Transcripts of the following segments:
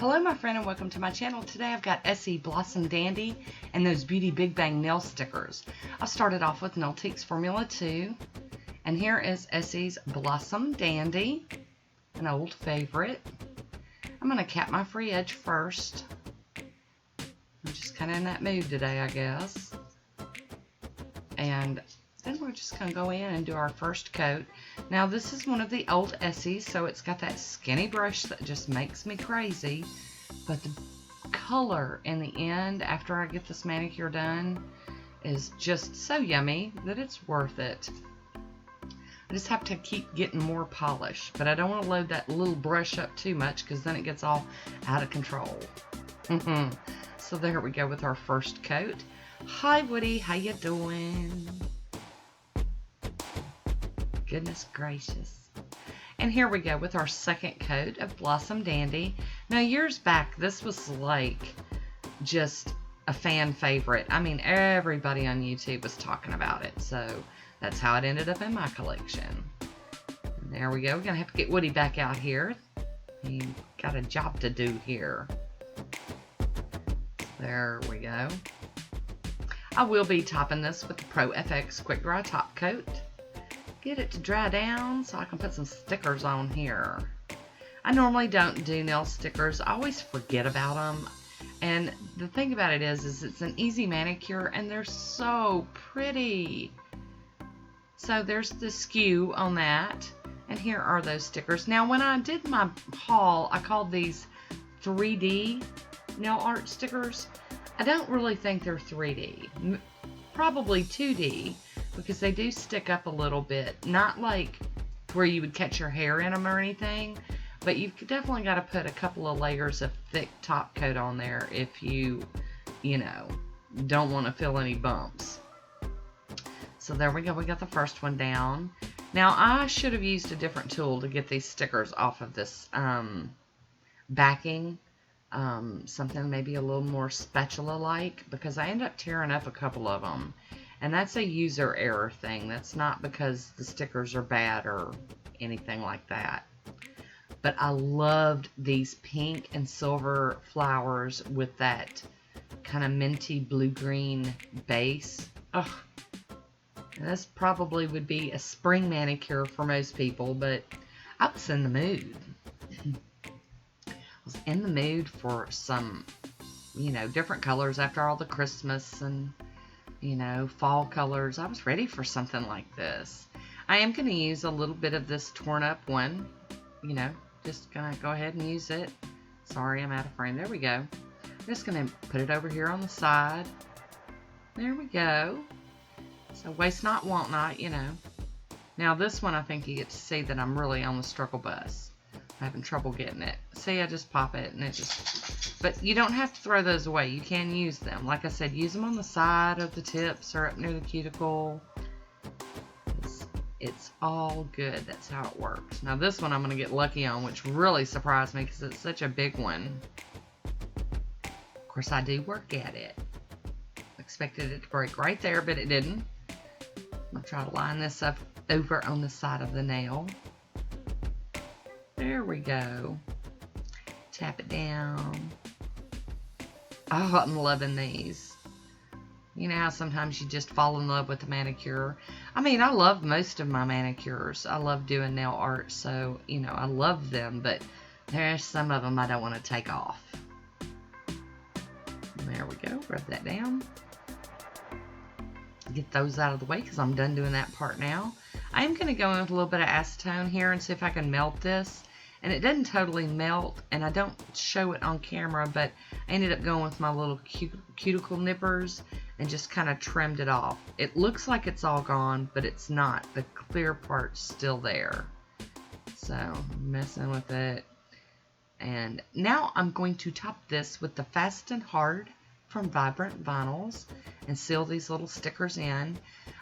Hello my friend and welcome to my channel. Today I've got Essie Blossom Dandy and those Beauty Big Bang nail stickers. I started off with Nailtiques Formula 2 and here is Essie's Blossom Dandy, an old favorite. I'm going to cap my free edge first. I'm just kind of in that mood today, I guess. And then we're just going to go in and do our first coat. Now this is one of the old Essies, so it's got that skinny brush that just makes me crazy. But the color in the end, after I get this manicure done, is just so yummy that it's worth it. I just have to keep getting more polish, but I don't want to load that little brush up too much because then it gets all out of control. So there we go with our first coat. Hi Woody, how you doing? Goodness gracious. And here we go with our second coat of Blossom Dandy. Now years back this was like just a fan favorite. I mean everybody on YouTube was talking about it, so that's how it ended up in my collection. And there we go. We're gonna have to get Woody back out here. He got a job to do here. There we go. I will be topping this with the Pro FX Quick Dry Top Coat. Get it to dry down so I can put some stickers on here. I normally don't do nail stickers. I always forget about them. And the thing about it is it's an easy manicure and they're so pretty. So there's the skew on that. And here are those stickers. Now when I did my haul, I called these 3D nail art stickers. I don't really think they're 3D. Probably 2D. Because they do stick up a little bit, not like where you would catch your hair in them or anything, but you've definitely got to put a couple of layers of thick top coat on there if you know, don't want to feel any bumps. So there we go, we got the first one down. Now I should have used a different tool to get these stickers off of this backing, something maybe a little more spatula-like, because I ended up tearing up a couple of them. And that's a user error thing. That's not because the stickers are bad or anything like that. But I loved these pink and silver flowers with that kind of minty blue-green base. Ugh. And this probably would be a spring manicure for most people, but I was in the mood. I was in the mood for some, you know, different colors after all the Christmas and fall colors. I was ready for something like this. I am going to use a little bit of this torn up one. Just going to go ahead and use it. Sorry, I'm out of frame. There we go. I'm just going to put it over here on the side. There we go. So waste not, want not, Now this one I think you get to see that I'm really on the struggle bus. I'm having trouble getting it. See, I just pop it and it just... But you don't have to throw those away. You can use them. Like I said, use them on the side of the tips or up near the cuticle. It's all good. That's how it works. Now this one I'm going to get lucky on, which really surprised me because it's such a big one. Of course, I do work at it. Expected it to break right there, but it didn't. I'm going to try to line this up over on the side of the nail. There we go. Tap it down. Oh, I'm loving these. You know how sometimes you just fall in love with the manicure. I mean, I love most of my manicures. I love doing nail art, so, I love them, but there's some of them I don't want to take off. There we go. Rub that down. Get those out of the way because I'm done doing that part now. I am going to go in with a little bit of acetone here and see if I can melt this. And it doesn't totally melt, and I don't show it on camera, but I ended up going with my little cuticle nippers and just kind of trimmed it off. It looks like it's all gone, but it's not. The clear part's still there. So, messing with it. And now I'm going to top this with the Fast and Hard from Vibrant Vinyls and seal these little stickers in.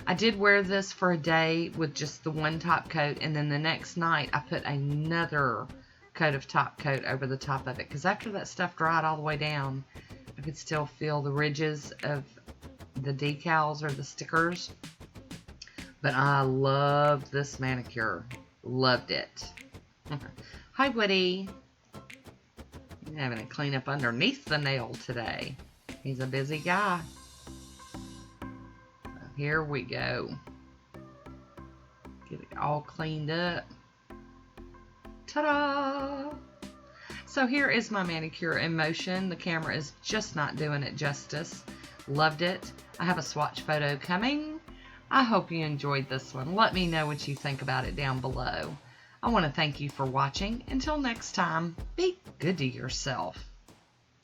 I did wear this for a day with just the one top coat, and then the next night I put another coat of top coat over the top of it because after that stuff dried all the way down, I could still feel the ridges of the decals or the stickers. But I loved this manicure. Loved it. Hi, Woody. He's having to clean up underneath the nail today. He's a busy guy. Here we go. Get it all cleaned up. Ta-da! So here is my manicure in motion. The camera is just not doing it justice. Loved it. I have a swatch photo coming. I hope you enjoyed this one. Let me know what you think about it down below. I want to thank you for watching. Until next time, be good to yourself.